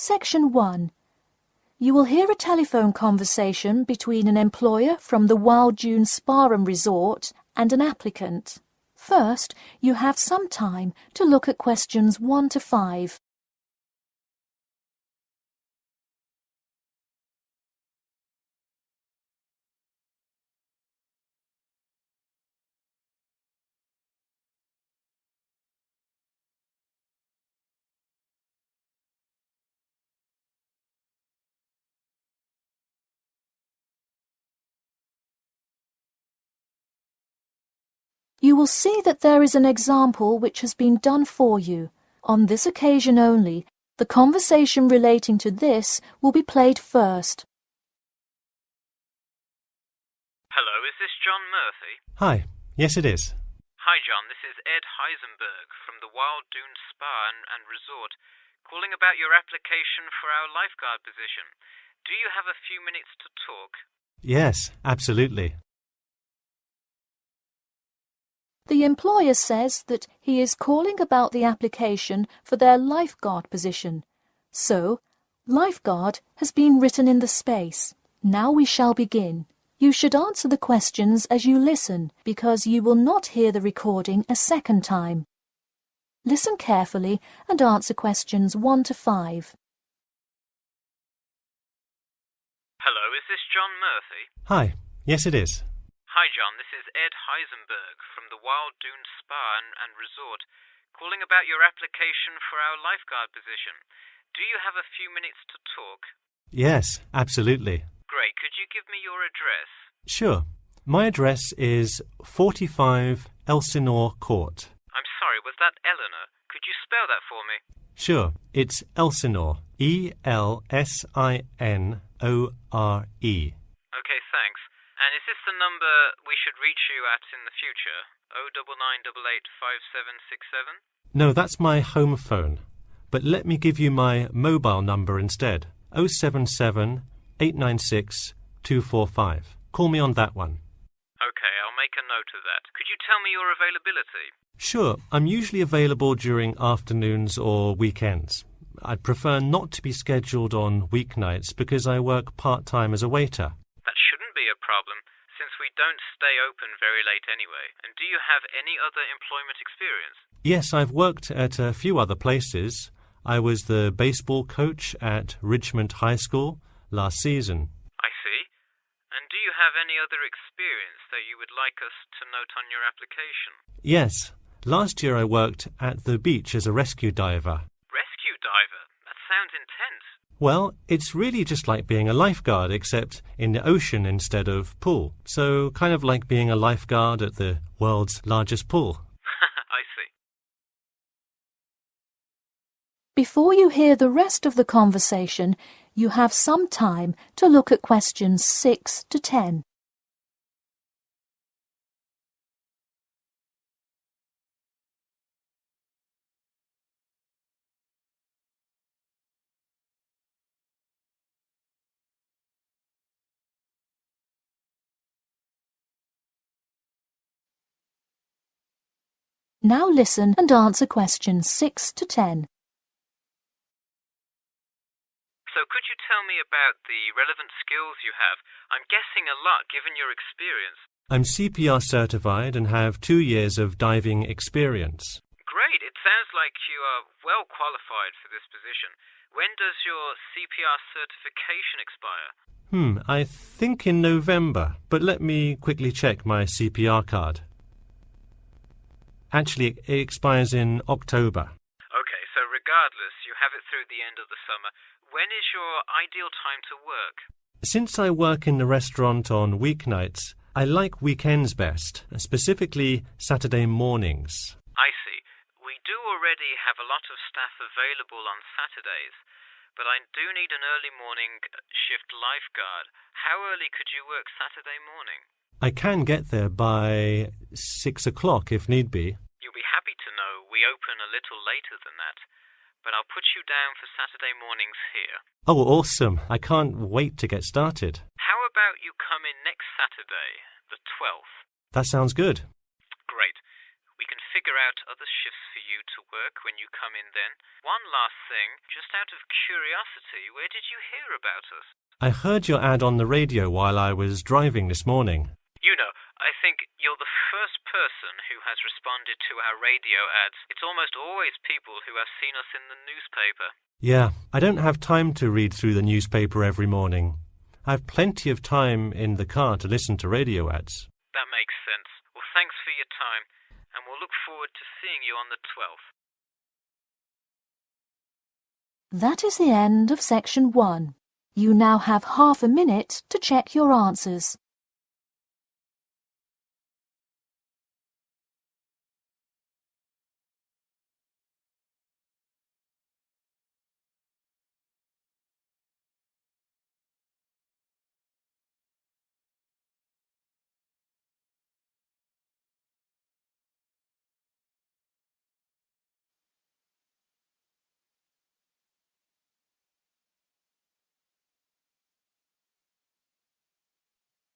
Section 1. You will hear a telephone conversation between an employer from the Wild Dunes Spa and Resort and an applicant. First, you have some time to look at questions 1 to 5. You will see that there is an example which has been done for you. On this occasion only, the conversation relating to this will be played first. Hello, is this John Murphy? Hi, yes it is. Hi John, this is Ed Heisenberg from the Wild Dunes Spa and Resort, calling about your application for our lifeguard position. Do you have a few minutes to talk? Yes, absolutely. The employer says that he is calling about the application for their lifeguard position. So, lifeguard has been written in the space. Now we shall begin. You should answer the questions as you listen, because you will not hear the recording a second time. Listen carefully and answer questions 1 to 5. Hello, is this John Murphy? Hi, yes it is. Hi John, this is Ed Heisenberg from the Wild Dunes Spa and Resort, calling about your application for our lifeguard position. Do you have a few minutes to talk? Yes, absolutely. Great, could you give me your address? Sure. My address is 45 Elsinore Court. I'm sorry, was that Eleanor? Could you spell that for me? Sure, it's Elsinore. E-L-S-I-N-O-R-E. Okay, thanks. And is this the number we should reach you at in the future? 099885767? No, that's my home phone. But let me give you my mobile number instead. 077 896 245. Call me on that one. Okay, I'll make a note of that. Could you tell me your availability? Sure, I'm usually available during afternoons or weekends. I'd prefer not to be scheduled on weeknights because I work part-time as a waiter. That shouldn't be a problem, since we don't stay open very late anyway. And do you have any other employment experience? Yes, I've worked at a few other places. I was the baseball coach at Richmond High School last season. I see. And do you have any other experience that you would like us to note on your application? Yes. Last year I worked at the beach as a rescue diver. Rescue diver? That sounds intense. Well, it's really just like being a lifeguard, except in the ocean instead of pool. So kind of like being a lifeguard at the world's largest pool. I see. Before you hear the rest of the conversation, you have some time to look at questions 6 to 10. Now listen and answer questions 6 to 10. So could you tell me about the relevant skills you have? I'm guessing a lot given your experience. I'm CPR certified and have 2 years of diving experience. Great, it sounds like you are well qualified for this position. When does your CPR certification expire? I think in November, but let me quickly check my CPR card. Actually, it expires in October. Okay, so regardless, you have it through the end of the summer. When is your ideal time to work? Since I work in the restaurant on weeknights, I like weekends best, specifically Saturday mornings. I see. We do already have a lot of staff available on Saturdays, but I do need an early morning shift lifeguard. How early could you work Saturday morning? I can get there by 6 o'clock if need be. You'll be happy to know we open a little later than that, but I'll put you down for Saturday mornings here. Oh, awesome. I can't wait to get started. How about you come in next Saturday, the 12th? That sounds good. Great. We can figure out other shifts for you to work when you come in then. One last thing, just out of curiosity, where did you hear about us? I heard your ad on the radio while I was driving this morning. You know, I think you're the first person who has responded to our radio ads. It's almost always people who have seen us in the newspaper. Yeah, I don't have time to read through the newspaper every morning. I've plenty of time in the car to listen to radio ads. That makes sense. Well, thanks for your time, and we'll look forward to seeing you on the 12th. That is the end of section 1. You now have half a minute to check your answers.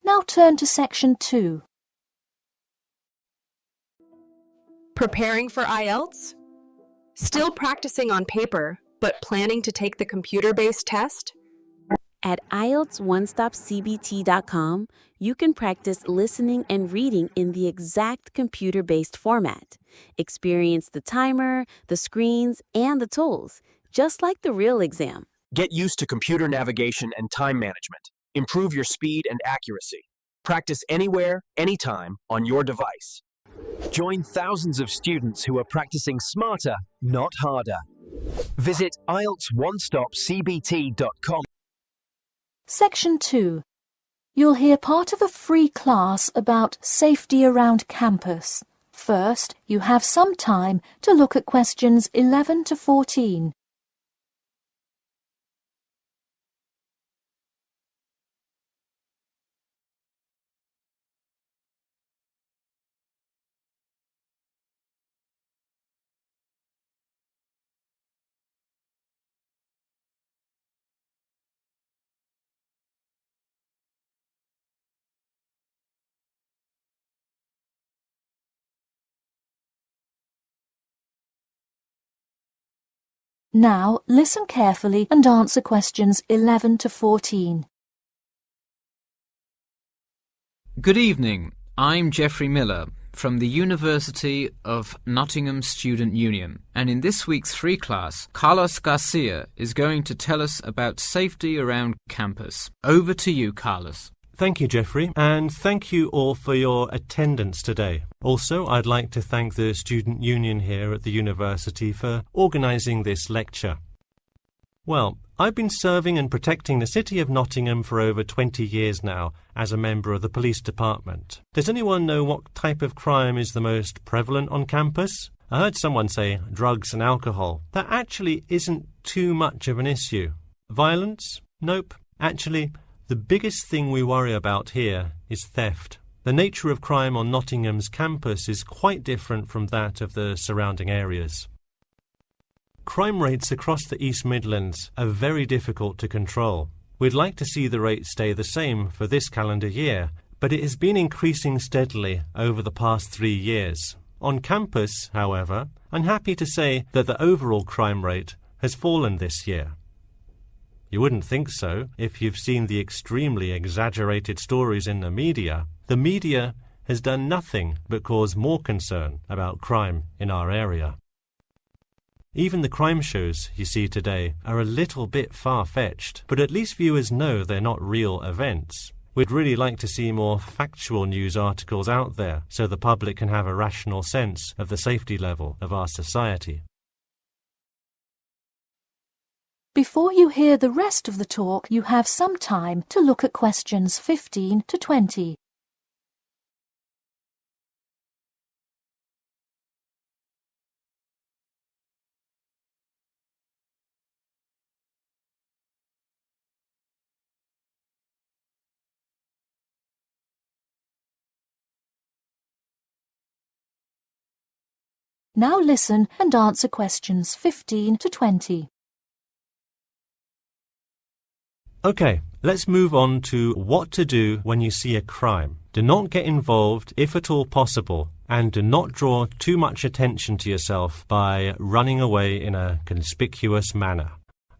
Now turn to section 2. Preparing for IELTS? Still practicing on paper, but planning to take the computer-based test? At IELTS1stopcbt.com, you can practice listening and reading in the exact computer-based format. Experience the timer, the screens, and the tools, just like the real exam. Get used to computer navigation and time management. Improve your speed and accuracy. Practice anywhere, anytime, on your device. Join thousands of students who are practicing smarter, not harder. Visit IELTS1stopcbt.com. Section 2. You'll hear part of a free class about safety around campus. First, you have some time to look at questions 11 to 14. Now, listen carefully and answer questions 11 to 14. Good evening. I'm Geoffrey Miller from the University of Nottingham Student Union, and in this week's free class, Carlos Garcia is going to tell us about safety around campus. Over to you, Carlos. Thank you, Geoffrey, and thank you all for your attendance today. Also, I'd like to thank the Student Union here at the university for organising this lecture. Well, I've been serving and protecting the city of Nottingham for over 20 years now as a member of the police department. Does anyone know what type of crime is the most prevalent on campus? I heard someone say drugs and alcohol. That actually isn't too much of an issue. Violence? Nope. Actually, the biggest thing we worry about here is theft. The nature of crime on Nottingham's campus is quite different from that of the surrounding areas. Crime rates across the East Midlands are very difficult to control. We'd like to see the rate stay the same for this calendar year, but it has been increasing steadily over the past 3 years. On campus, however, I'm happy to say that the overall crime rate has fallen this year. You wouldn't think so if you've seen the extremely exaggerated stories in the media. The media has done nothing but cause more concern about crime in our area. Even the crime shows you see today are a little bit far-fetched, but at least viewers know they're not real events. We'd really like to see more factual news articles out there so the public can have a rational sense of the safety level of our society. Before you hear the rest of the talk, you have some time to look at questions 15 to 20. Now listen and answer questions 15 to 20. Okay, Let's move on to what to do when you see a crime. Do not get involved if at all possible, and do not draw too much attention to yourself by running away in a conspicuous manner.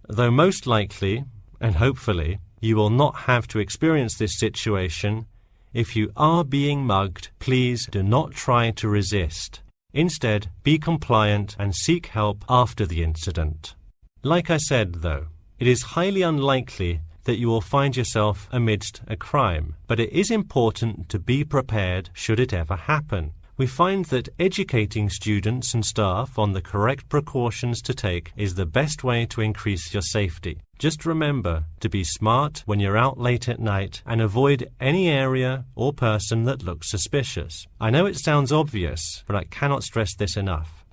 Though most likely, and hopefully, you will not have to experience this situation, if you are being mugged, please do not try to resist. Instead, be compliant and seek help after the incident. Like I said, though, it is highly unlikely that you will find yourself amidst a crime, but it is important to be prepared should it ever happen. We find that educating students and staff on the correct precautions to take is the best way to increase your safety. Just remember to be smart when you're out late at night and avoid any area or person that looks suspicious. I know it sounds obvious, but I cannot stress this enough.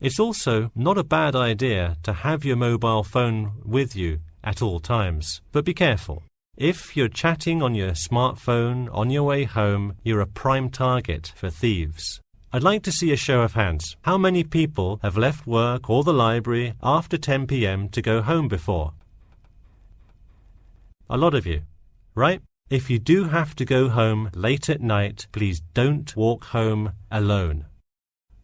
It's also not a bad idea to have your mobile phone with you at all times, but be careful. If you're chatting on your smartphone on your way home, you're a prime target for thieves. I'd like to see a show of hands. How many people have left work or the library after 10 p.m. to go home before? A lot of you, right? If you do have to go home late at night, please don't walk home alone.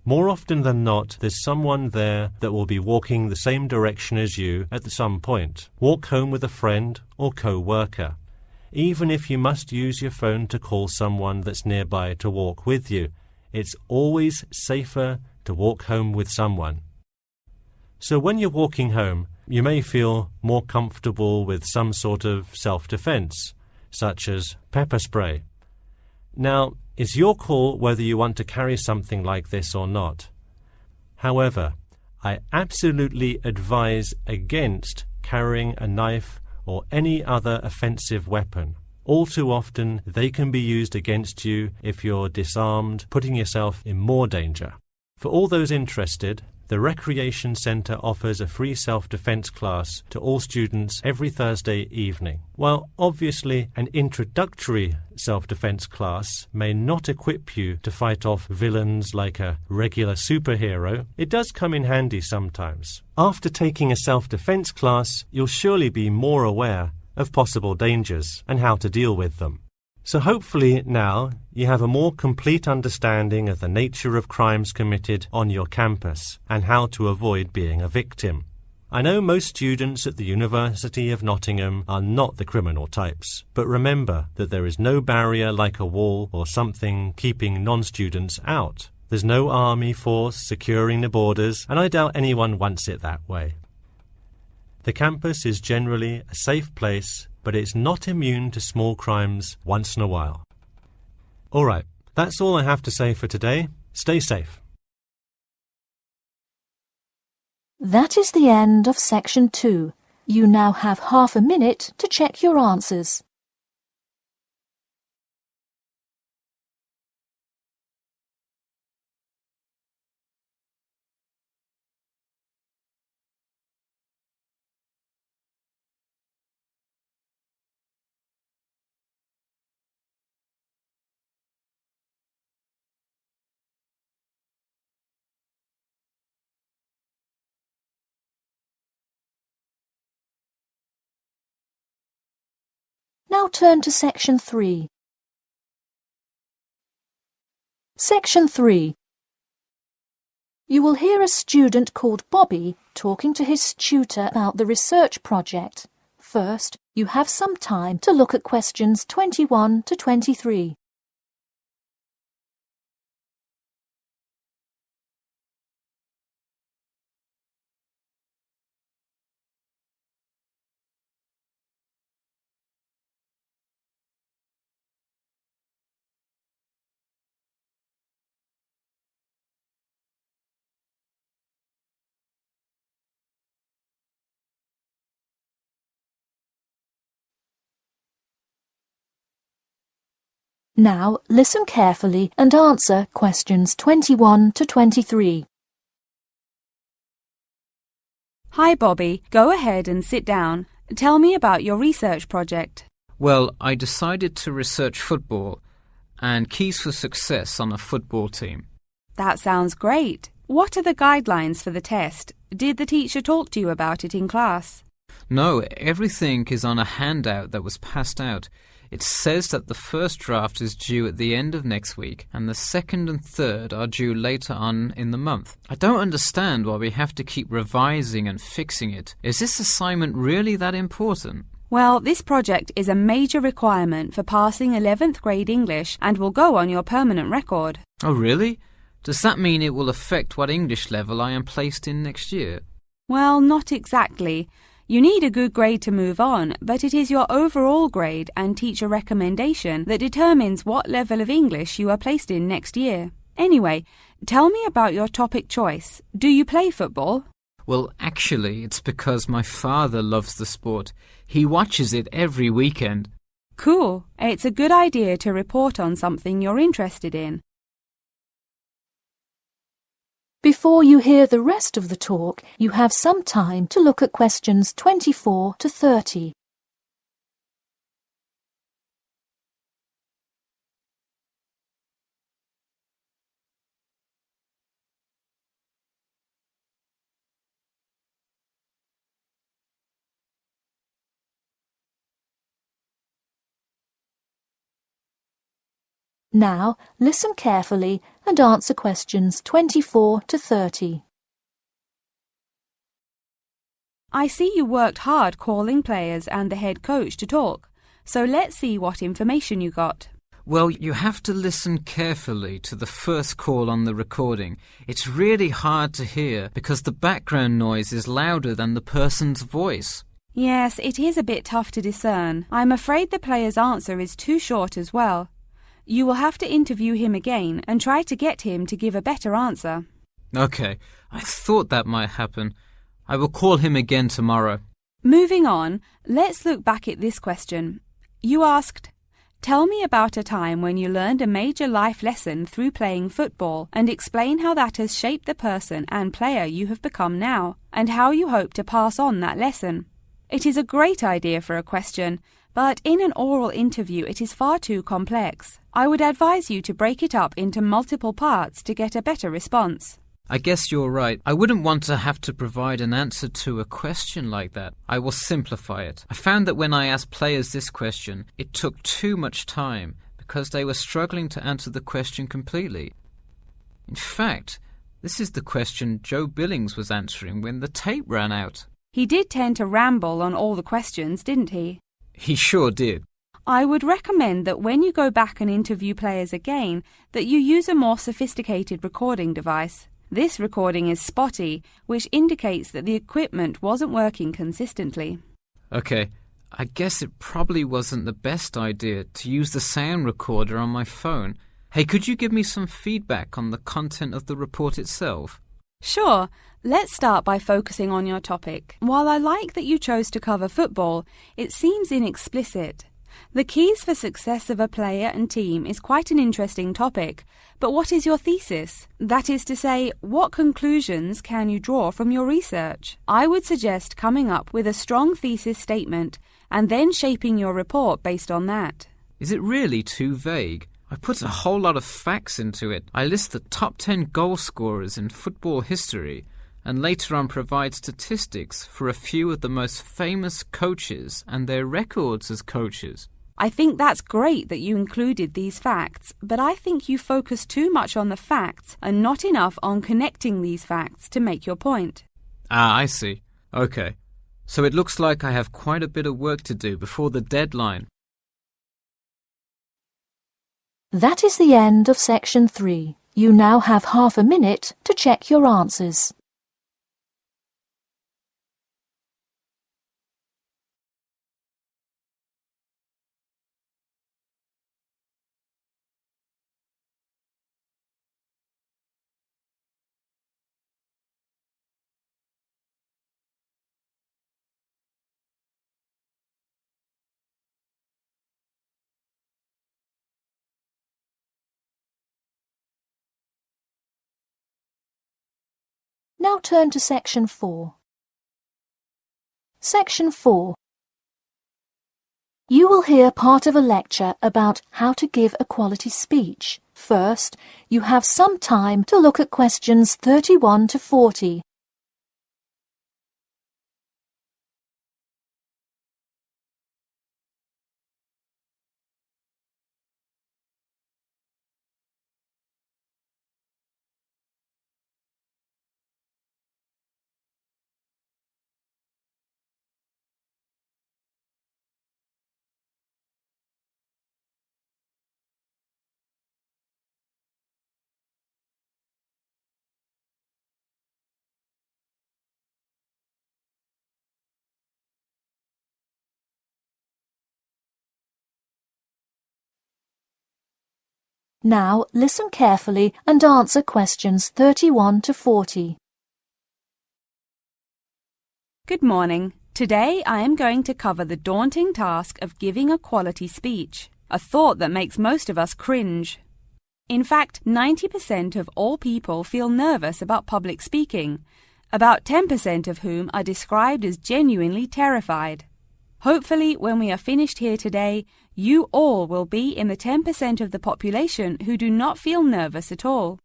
More often than not, there's someone there that will be walking the same direction as you at some point. Walk home with a friend or co-worker. Even if you must use your phone to call someone that's nearby to walk with you, it's always safer to walk home with someone. So when you're walking home, you may feel more comfortable with some sort of self-defense, such as pepper spray. Now, it's your call whether you want to carry something like this or not. However, I absolutely advise against carrying a knife or any other offensive weapon. All too often, they can be used against you if you're disarmed, putting yourself in more danger. For all those interested, the Recreation Centre offers a free self-defense class to all students every Thursday evening. While obviously an introductory self-defense class may not equip you to fight off villains like a regular superhero, it does come in handy sometimes. After taking a self-defense class, you'll surely be more aware of possible dangers and how to deal with them. So hopefully now you have a more complete understanding of the nature of crimes committed on your campus and how to avoid being a victim. I know most students at the University of Nottingham are not the criminal types, but remember that there is no barrier like a wall or something keeping non-students out. There's no army force securing the borders, and I doubt anyone wants it that way. The campus is generally a safe place, but it's not immune to small crimes once in a while. All right, that's all I have to say for today. Stay safe. That is the end of section 2. You now have half a minute to check your answers. Now turn to section 3. Section 3. You will hear a student called Bobby talking to his tutor about the research project. First, you have some time to look at questions 21 to 23. Now listen carefully and answer questions 21 to 23. Hi, Bobby. Go ahead and sit down. Tell me about your research project. Well, I decided to research football and keys for success on a football team. That sounds great. What are the guidelines for the test? Did the teacher talk to you about it in class? No, everything is on a handout that was passed out. It says that the first draft is due at the end of next week, and the second and third are due later on in the month. I don't understand why we have to keep revising and fixing it. Is this assignment really that important? Well, this project is a major requirement for passing 11th grade English and will go on your permanent record. Oh, really? Does that mean it will affect what English level I am placed in next year? Well, not exactly. You need a good grade to move on, but it is your overall grade and teacher recommendation that determines what level of English you are placed in next year. Anyway, tell me about your topic choice. Do you play football? Well, actually, it's because my father loves the sport. He watches it every weekend. Cool. It's a good idea to report on something you're interested in. Before you hear the rest of the talk, you have some time to look at questions 24 to 30. Now, listen carefully and answer questions 24 to 30. I see you worked hard calling players and the head coach to talk, so let's see what information you got. Well, you have to listen carefully to the first call on the recording. It's really hard to hear because the background noise is louder than the person's voice. Yes, it is a bit tough to discern. I'm afraid the player's answer is too short as well. You will have to interview him again and try to get him to give a better answer. Okay, I thought that might happen. I will call him again tomorrow. Moving on, let's look back at this question. You asked, tell me about a time when you learned a major life lesson through playing football and explain how that has shaped the person and player you have become now and how you hope to pass on that lesson. It is a great idea for a question, but in an oral interview it is far too complex. I would advise you to break it up into multiple parts to get a better response. I guess you're right. I wouldn't want to have to provide an answer to a question like that. I will simplify it. I found that when I asked players this question, it took too much time because they were struggling to answer the question completely. In fact, this is the question Joe Billings was answering when the tape ran out. He did tend to ramble on all the questions, didn't he? He sure did. I would recommend that when you go back and interview players again, that you use a more sophisticated recording device. This recording is spotty, which indicates that the equipment wasn't working consistently. Okay, I guess it probably wasn't the best idea to use the sound recorder on my phone. Hey, could you give me some feedback on the content of the report itself? Sure. Let's start by focusing on your topic. While I like that you chose to cover football, it seems inexplicit. The keys for success of a player and team is quite an interesting topic, but what is your thesis? That is to say, what conclusions can you draw from your research? I would suggest coming up with a strong thesis statement and then shaping your report based on that. Is it really too vague? I put a whole lot of facts into it. I list the top 10 goal scorers in football history and later on provide statistics for a few of the most famous coaches and their records as coaches. I think that's great that you included these facts, but I think you focus too much on the facts and not enough on connecting these facts to make your point. Ah, I see. Okay. So it looks like I have quite a bit of work to do before the deadline. That is the end of section 3. You now have half a minute to check your answers. Now turn to section 4. Section 4. You will hear part of a lecture about how to give a quality speech. First, you have some time to look at questions 31 to 40. Now listen carefully and answer questions 31 to 40. Good morning. Today I am going to cover the daunting task of giving a quality speech, a thought that makes most of us cringe. In fact, 90% of all people feel nervous about public speaking, about 10% of whom are described as genuinely terrified. Hopefully, when we are finished here today, you all will be in the 10% of the population who do not feel nervous at all.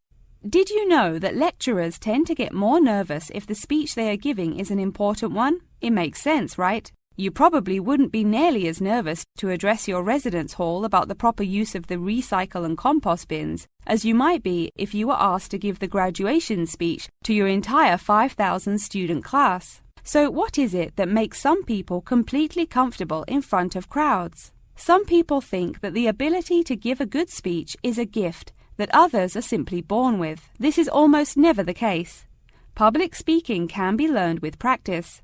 Did you know that lecturers tend to get more nervous if the speech they are giving is an important one? It makes sense, right? You probably wouldn't be nearly as nervous to address your residence hall about the proper use of the recycle and compost bins as you might be if you were asked to give the graduation speech to your entire 5,000 student class. So what is it that makes some people completely comfortable in front of crowds? Some people think that the ability to give a good speech is a gift that others are simply born with. This is almost never the case. Public speaking can be learned with practice.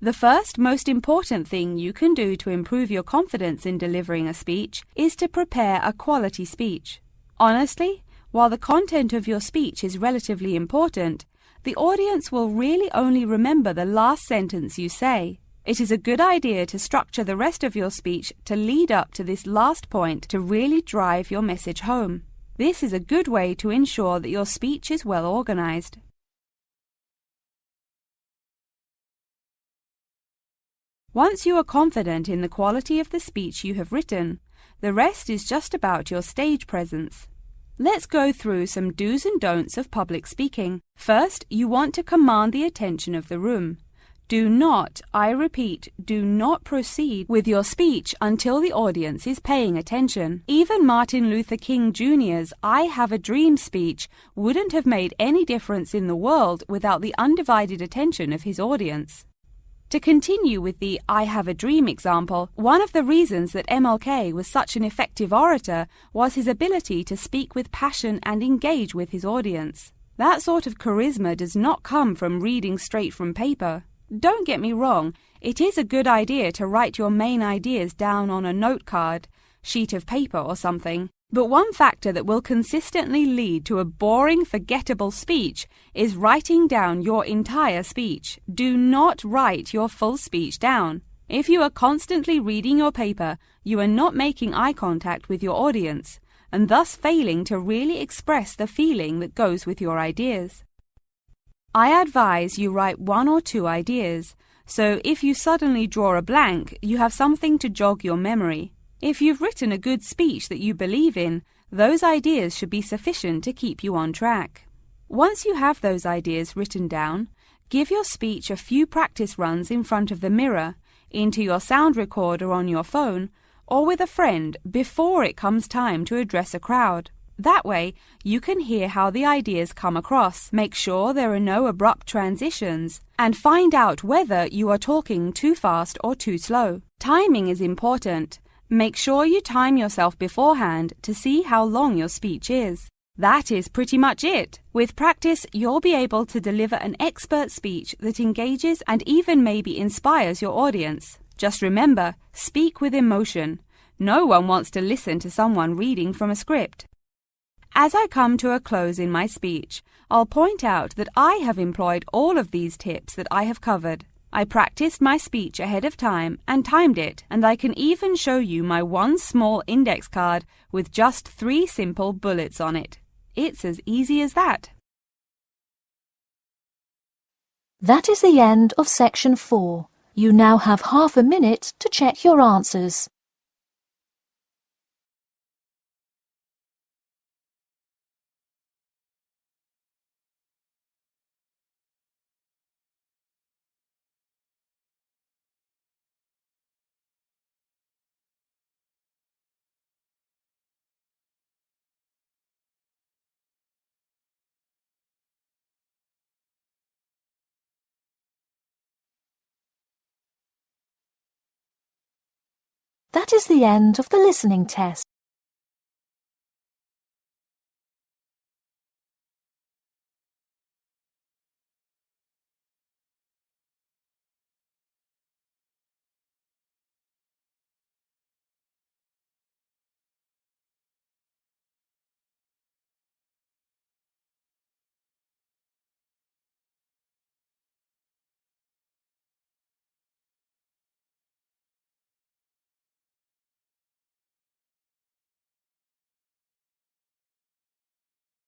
The first most important thing you can do to improve your confidence in delivering a speech is to prepare a quality speech. Honestly, while the content of your speech is relatively important, the audience will really only remember the last sentence you say. It is a good idea to structure the rest of your speech to lead up to this last point to really drive your message home. This is a good way to ensure that your speech is well organized. Once you are confident in the quality of the speech you have written, the rest is just about your stage presence. Let's go through some do's and don'ts of public speaking. First, you want to command the attention of the room. Do not, I repeat, do not proceed with your speech until the audience is paying attention. Even Martin Luther King Jr.'s I Have a Dream speech wouldn't have made any difference in the world without the undivided attention of his audience. To continue with the I Have a Dream example, one of the reasons that MLK was such an effective orator was his ability to speak with passion and engage with his audience. That sort of charisma does not come from reading straight from paper. Don't get me wrong, it is a good idea to write your main ideas down on a note card, sheet of paper or something. But one factor that will consistently lead to a boring, forgettable speech is writing down your entire speech. Do not write your full speech down. If you are constantly reading your paper, you are not making eye contact with your audience, and thus failing to really express the feeling that goes with your ideas. I advise you write 1 or 2 ideas, so if you suddenly draw a blank, you have something to jog your memory. If you've written a good speech that you believe in, those ideas should be sufficient to keep you on track. Once you have those ideas written down, give your speech a few practice runs in front of the mirror, into your sound recorder on your phone, or with a friend before it comes time to address a crowd. That way, you can hear how the ideas come across, make sure there are no abrupt transitions, and find out whether you are talking too fast or too slow. Timing is important. Make sure you time yourself beforehand to see how long your speech is. That is pretty much it. With practice, you'll be able to deliver an expert speech that engages and even maybe inspires your audience. Just remember, speak with emotion. No one wants to listen to someone reading from a script. As I come to a close in my speech, I'll point out that I have employed all of these tips that I have covered. I practiced my speech ahead of time and timed it, and I can even show you my one small index card with just 3 simple bullets on it. It's as easy as that. That is the end of section 4. You now have half a minute to check your answers. That is the end of the listening test.